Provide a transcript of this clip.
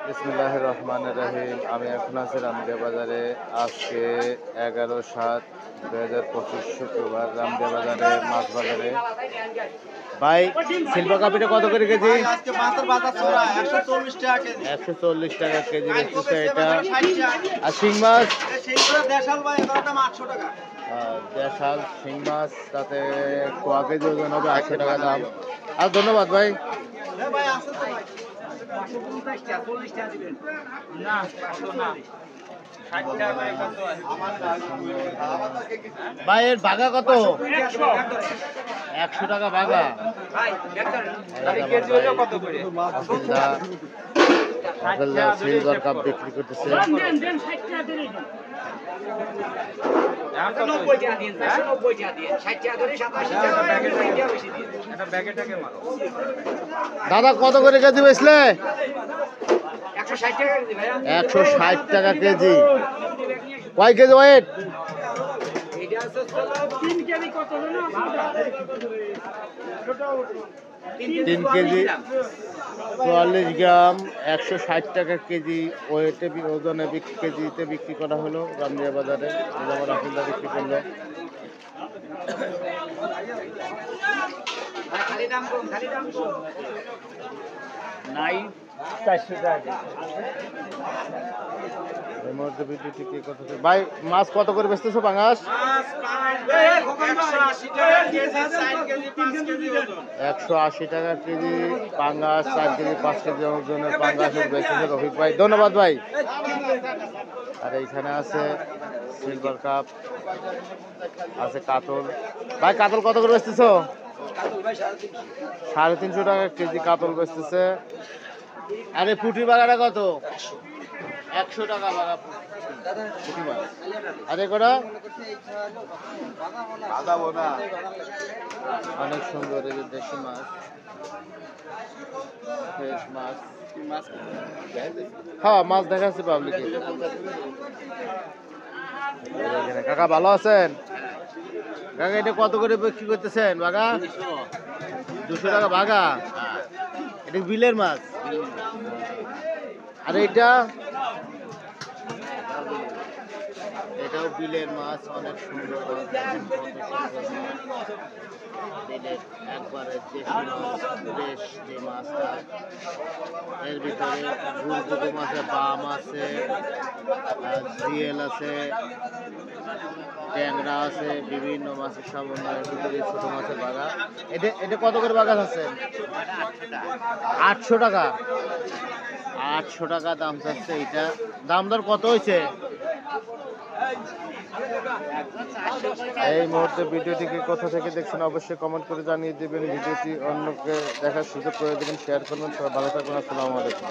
বিসমিল্লাহির রহমানির রহিম। আমি এখন আছি রামদিয়া বাজারে। আজকে 11/7/2025 শুক্রবার রামদিয়া বাজারে মাছ বাজারে। ভাই সিলভার কাপিটা কত করে কেজি? আজকে মাছের বাজার চড়া 140 টাকা কেজি। 140 টাকা কেজি বেচতেছে এটা। আর শিং মাছ? সেইগুলো দেশাল ভাই এগারোটা 800 টাকা। দেশাল শিং মাছ, তাতে কোয়া কেজি ওজন হবে 800 টাকা দাম। আর ধন্যবাদ ভাই। ভাই আছে তো ভাই 550 টাকা 40 টাকা দিবেন না 500 না 60 টাকা ভাই কত ভাই এর বাঘা কত? 100 টাকা বাঘা ভাই তাহলে কেজি হলো কত করে? সিলভার কাপ বিক্রি করতেছে। দেন 60 টাকা দেন। 90 টাকা দিন 90 টাকা দিন 60 টাকা ধরে 87 টাকা ব্যাগে বেশি দিন এটা ব্যাগেটাকে মারো। দাদা কত করে কেজি বেচলে? 160 টাকা কেজি ভাইয়া 160 টাকা কেজি। কয় কেজি ওয়েট? এটা আছে 3 কেজি কত হলো? 3 কেজি 44 গ্রাম 160 টাকা কেজি ওয়েটে ওজনে কেজিতে বিক্রি করা হলো রামদিয়া বাজারে। যেমন রাহুলদা বিক্রি করলো। খালি দাম কম নাই 400 টাকা। এর মধ্যে ভিডিওটি কে কত করে? ভাই মাছ কত করে বেচতেছো পাঙ্গাস? মাছ 180 টাকা কেজি 4 কেজি 5 কেজি ওজন 180 টাকা কেজি পাঙ্গাস, 4 কেজি 5 কেজি ওজনের পাঙ্গাসের বেচতেছে রফিক ভাই। ধন্যবাদ ভাই। আর এইখানে আছে সিলভার কাপ, আছে কাতল। ভাই কাতল কত করে বেচতেছো? 350 টাকা কেজি কাতল বেচতেছে। আরে পুঁটি বাগাটা কত? 100 টাকা বাগা পুঁটি মাছ। আরে কটা? অনেক সুন্দর এই যে দেশি মাছ, ফ্রেশ মাছ। হ্যাঁ মাছ দেখাচ্ছি পাবলিকে। কাকা ভালো আছেন? কাকা এটা কত করে বিক্রি করতেছেন বাগা? 200 টাকা বাগা। এটা বিলের মাছ। আর এটা? এটাও বিলের মাছ, অনেক সুন্দর। বিলের একবারে দেশি মাছ, ফ্রেশ যে মাছটা। এর ভিতরে গুড়গুড়ো মাছে বাম আছে, জিয়েল আছে, ট্যাংরা আছে, বিভিন্ন মাছের সমন্বয়ের ভিতরে ছোট মাছের বাগা। এটা কত করে বাগা আছে? 800 টাকা। 800 টাকা দাম চাচ্ছে এইটা। দাম দর কত হয়েছে? এই মুহূর্তে ভিডিওটিকে কোথা থেকে দেখছেন অবশ্যই কমেন্ট করে জানিয়ে দেবেন। ভিডিওটি অন্যকে দেখার সুযোগ করে দেবেন, শেয়ার করবেন। সবাই ভালো থাকবেন। আসসালামু আলাইকুম।